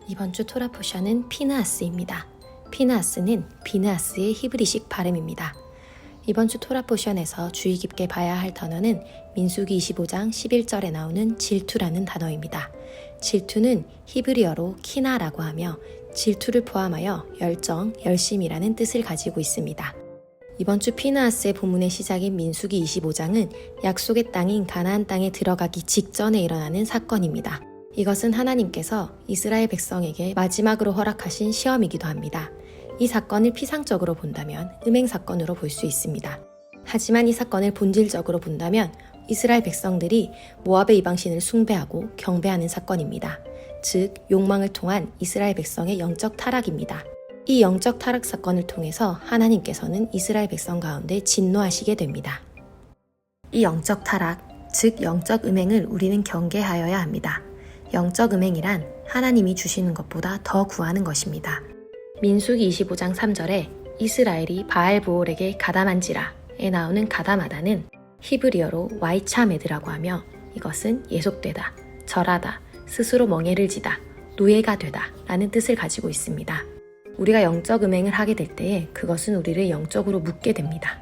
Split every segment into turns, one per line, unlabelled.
이번 주 토라 포션은 피느하스입니다. 피느하스는 비느하스의 히브리식 발음입니다. 이번 주 토라 포션에서 주의 깊게 봐야 할 단어는 민수기 25장 11절에 나오는 질투라는 단어입니다. 질투는 히브리어로 키나라고 하며 질투를 포함하여 열정, 열심이라는 뜻을 가지고 있습니다. 이번 주 피느하스의 본문의 시작인 민수기 25장은 약속의 땅인 가나안 땅에 들어가기 직전에 일어나는 사건입니다. 이것은 하나님께서 이스라엘 백성에게 마지막으로 허락하신 시험이기도 합니다. 이 사건을 피상적으로 본다면 음행 사건으로 볼 수 있습니다. 하지만 이 사건을 본질적으로 본다면 이스라엘 백성들이 모압의 이방신을 숭배하고 경배하는 사건입니다. 즉, 욕망을 통한 이스라엘 백성의 영적 타락입니다. 이 영적 타락 사건을 통해서 하나님께서는 이스라엘 백성 가운데 진노하시게 됩니다. 이 영적 타락, 즉 영적 음행을 우리는 경계하여야 합니다. 영적 음행이란 하나님이 주시는 것보다 더 구하는 것입니다. 민수기 25장 3절에 이스라엘이 바알보올에게 가담한지라에 나오는 가담하다는 히브리어로 와이차메드라고 하며 이것은 예속되다, 절하다, 스스로 멍에를 지다, 노예가 되다 라는 뜻을 가지고 있습니다. 우리가 영적 음행을 하게 될 때에 그것은 우리를 영적으로 묶게 됩니다.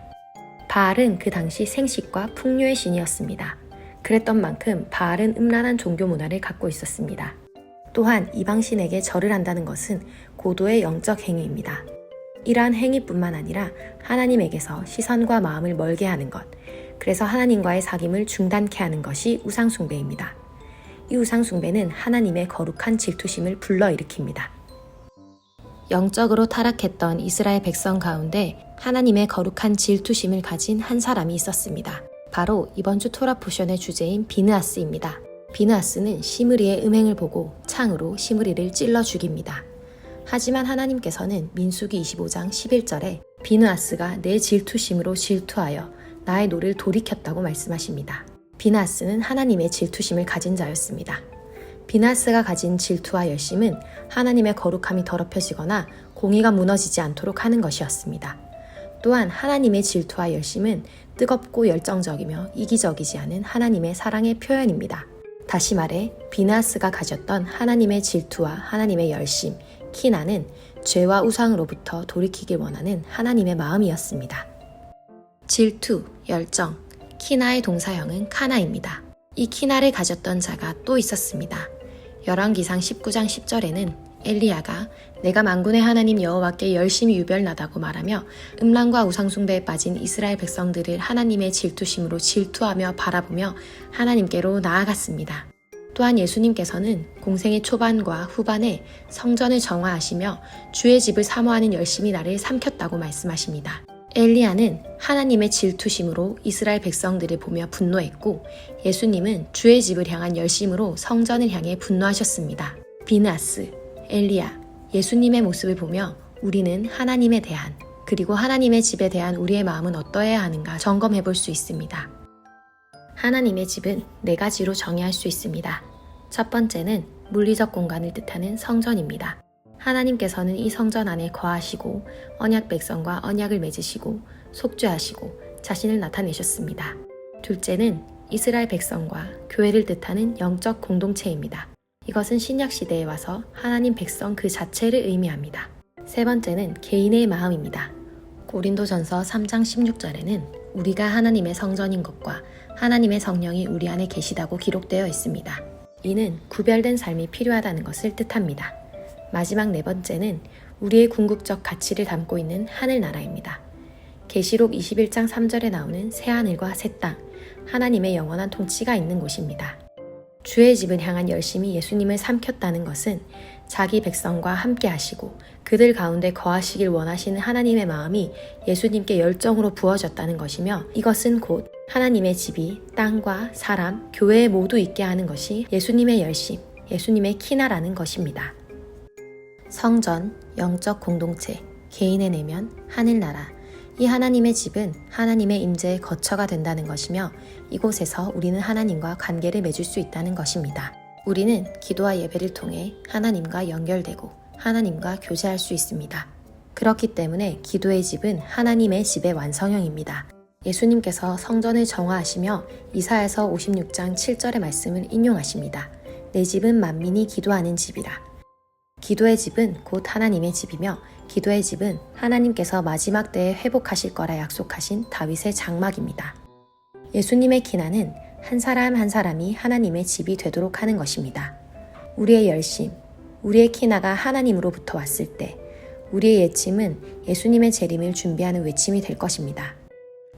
바알은 그 당시 생식과 풍요의 신이었습니다. 그랬던 만큼 바알은 음란한 종교 문화를 갖고 있었습니다. 또한 이방신에게 절을 한다는 것은 고도의 영적 행위입니다. 이러한 행위뿐만 아니라 하나님에게서 시선과 마음을 멀게 하는 것, 그래서 하나님과의 사귐을 중단케 하는 것이 우상숭배입니다. 이 우상숭배는 하나님의 거룩한 질투심을 불러일으킵니다. 영적으로 타락했던 이스라엘 백성 가운데 하나님의 거룩한 질투심을 가진 한 사람이 있었습니다. 바로 이번 주 토라 포션의 주제인 비느하스입니다. 비느하스는 시므리의 음행을 보고 창으로 시므리를 찔러 죽입니다. 하지만 하나님께서는 민수기 25장 11절에 비느하스가 내 질투심으로 질투하여 나의 노를 돌이켰다고 말씀하십니다. 비느하스는 하나님의 질투심을 가진 자였습니다. 비느하스가 가진 질투와 열심은 하나님의 거룩함이 더럽혀지거나 공의가 무너지지 않도록 하는 것이었습니다. 또한 하나님의 질투와 열심은 뜨겁고 열정적이며 이기적이지 않은 하나님의 사랑의 표현입니다. 다시 말해 비느하스가 가졌던 하나님의 질투와 하나님의 열심, 키나는 죄와 우상으로부터 돌이키길 원하는 하나님의 마음이었습니다. 질투, 열정, 키나의 동사형은 카나입니다. 이 키나를 가졌던 자가 또 있었습니다. 열왕기상 19장 10절에는 엘리야가 내가 만군의 하나님 여호와께 열심히 유별나다고 말하며 음란과 우상숭배에 빠진 이스라엘 백성들을 하나님의 질투심으로 질투하며 바라보며 하나님께로 나아갔습니다. 또한 예수님께서는 공생의 초반과 후반에 성전을 정화하시며 주의 집을 사모하는 열심이 나를 삼켰다고 말씀하십니다. 엘리야는 하나님의 질투심으로 이스라엘 백성들을 보며 분노했고 예수님은 주의 집을 향한 열심으로 성전을 향해 분노하셨습니다. 비느하스, 엘리야, 예수님의 모습을 보며 우리는 하나님에 대한 그리고 하나님의 집에 대한 우리의 마음은 어떠해야 하는가 점검해 볼 수 있습니다. 하나님의 집은 4가지로 정의할 수 있습니다. 첫 번째는 물리적 공간을 뜻하는 성전입니다. 하나님께서는 이 성전 안에 거하시고 언약 백성과 언약을 맺으시고 속죄하시고 자신을 나타내셨습니다. 둘째는 이스라엘 백성과 교회를 뜻하는 영적 공동체입니다. 이것은 신약 시대에 와서 하나님 백성 그 자체를 의미합니다. 세 번째는 개인의 마음입니다. 고린도전서 3장 16절에는 우리가 하나님의 성전인 것과 하나님의 성령이 우리 안에 계시다고 기록되어 있습니다. 이는 구별된 삶이 필요하다는 것을 뜻합니다. 마지막 4번째는 우리의 궁극적 가치를 담고 있는 하늘나라입니다. 계시록 21장 3절에 나오는 새하늘과 새 땅, 하나님의 영원한 통치가 있는 곳입니다. 주의 집을 향한 열심이 예수님을 삼켰다는 것은 자기 백성과 함께 하시고 그들 가운데 거하시길 원하시는 하나님의 마음이 예수님께 열정으로 부어졌다는 것이며 이것은 곧 하나님의 집이 땅과 사람, 교회에 모두 있게 하는 것이 예수님의 열심, 예수님의 키나라는 것입니다. 성전, 영적 공동체, 개인의 내면, 하늘나라. 이 하나님의 집은 하나님의 임재의 거처가 된다는 것이며 이곳에서 우리는 하나님과 관계를 맺을 수 있다는 것입니다. 우리는 기도와 예배를 통해 하나님과 연결되고 하나님과 교제할 수 있습니다. 그렇기 때문에 기도의 집은 하나님의 집의 완성형입니다. 예수님께서 성전을 정화하시며 이사야서 56장 7절의 말씀을 인용하십니다. 내 집은 만민이 기도하는 집이라. 기도의 집은 곧 하나님의 집이며 기도의 집은 하나님께서 마지막 때에 회복하실 거라 약속하신 다윗의 장막입니다. 예수님의 키나는 한 사람 한 사람이 하나님의 집이 되도록 하는 것입니다. 우리의 열심, 우리의 키나가 하나님으로부터 왔을 때 우리의 예침은 예수님의 재림을 준비하는 외침이 될 것입니다.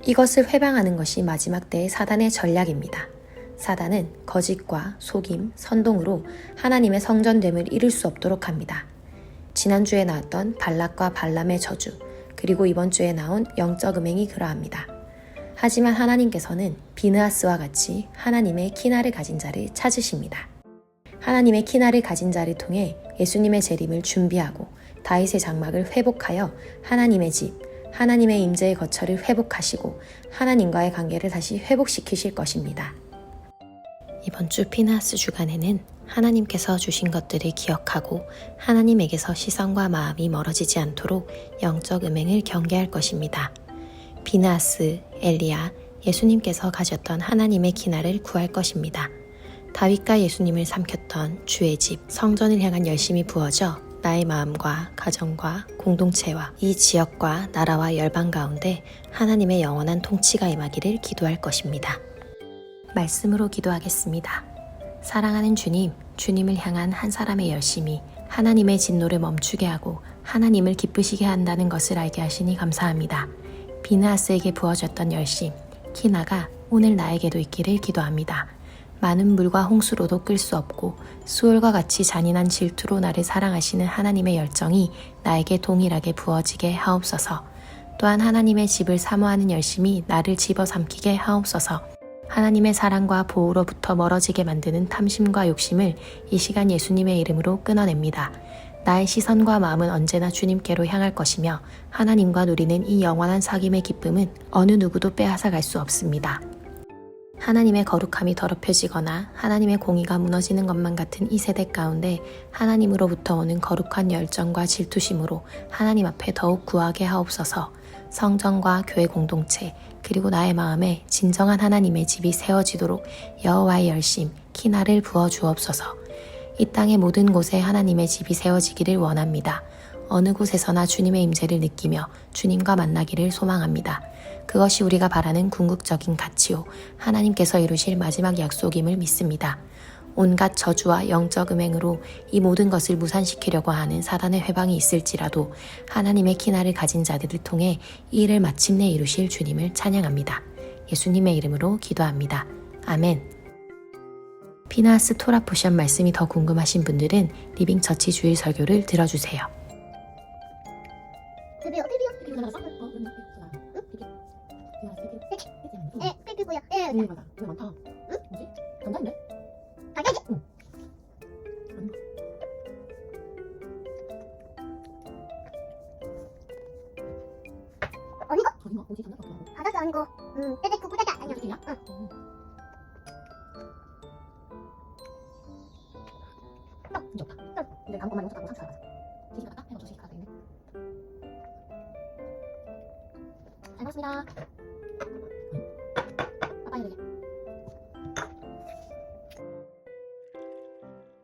이것을 회방하는 것이 마지막 때의 사단의 전략입니다. 사단은 거짓과 속임, 선동으로 하나님의 성전됨을 이룰 수 없도록 합니다. 지난주에 나왔던 발락과 발람의 저주, 그리고 이번 주에 나온 영적 음행이 그러합니다. 하지만 하나님께서는 비느하스와 같이 하나님의 키나를 가진 자를 찾으십니다. 하나님의 키나를 가진 자를 통해 예수님의 재림을 준비하고 다윗의 장막을 회복하여 하나님의 집, 하나님의 임재의 거처를 회복하시고 하나님과의 관계를 다시 회복시키실 것입니다. 이번 주 피느하스 주간에는 하나님께서 주신 것들을 기억하고 하나님에게서 시선과 마음이 멀어지지 않도록 영적 음행을 경계할 것입니다. 비느하스, 엘리야, 예수님께서 가졌던 하나님의 기나를 구할 것입니다. 다윗과 예수님을 삼켰던 주의 집, 성전을 향한 열심이 부어져 나의 마음과 가정과 공동체와 이 지역과 나라와 열방 가운데 하나님의 영원한 통치가 임하기를 기도할 것입니다. 말씀으로 기도하겠습니다. 사랑하는 주님, 주님을 향한 한 사람의 열심이 하나님의 진노를 멈추게 하고 하나님을 기쁘시게 한다는 것을 알게 하시니 감사합니다. 비느하스에게 부어졌던 열심, 키나가 오늘 나에게도 있기를 기도합니다. 많은 물과 홍수로도 끌 수 없고 수월과 같이 잔인한 질투로 나를 사랑하시는 하나님의 열정이 나에게 동일하게 부어지게 하옵소서. 또한 하나님의 집을 사모하는 열심이 나를 집어삼키게 하옵소서. 하나님의 사랑과 보호로부터 멀어지게 만드는 탐심과 욕심을 이 시간 예수님의 이름으로 끊어냅니다. 나의 시선과 마음은 언제나 주님께로 향할 것이며 하나님과 누리는 이 영원한 사귐의 기쁨은 어느 누구도 빼앗아갈 수 없습니다. 하나님의 거룩함이 더럽혀지거나 하나님의 공의가 무너지는 것만 같은 이 세대 가운데 하나님으로부터 오는 거룩한 열정과 질투심으로 하나님 앞에 더욱 구하게 하옵소서. 성전과 교회 공동체 그리고 나의 마음에 진정한 하나님의 집이 세워지도록 여호와의 열심, 키나를 부어 주옵소서. 이 땅의 모든 곳에 하나님의 집이 세워지기를 원합니다. 어느 곳에서나 주님의 임재를 느끼며 주님과 만나기를 소망합니다. 그것이 우리가 바라는 궁극적인 가치요, 하나님께서 이루실 마지막 약속임을 믿습니다. 온갖 저주와 영적 음행으로 이 모든 것을 무산시키려고 하는 사단의 회방이 있을지라도 하나님의 키나를 가진 자들을 통해 이 일을 마침내 이루실 주님을 찬양합니다. 예수님의 이름으로 기도합니다. 아멘. 피느하스 토라 포션 말씀이 더 궁금하신 분들은 리빙처치 주일 설교를 들어주세요.
뭐야? 예.
맞아. 이거 많다. 응? 뭐지? 감자인데?
가게지.
응.
아니고.
저기 막 어디 장난 같기도 하고.
바다도 아니고. 떼떼쿠 꾸다다 아니야.
어디야?
응.
진짜 없다. 근데 다음 것만 영상 가고 상추 사가자. 시식 나갈까? 해가지고 시식 가야 되겠네. 잘 먹었습니다.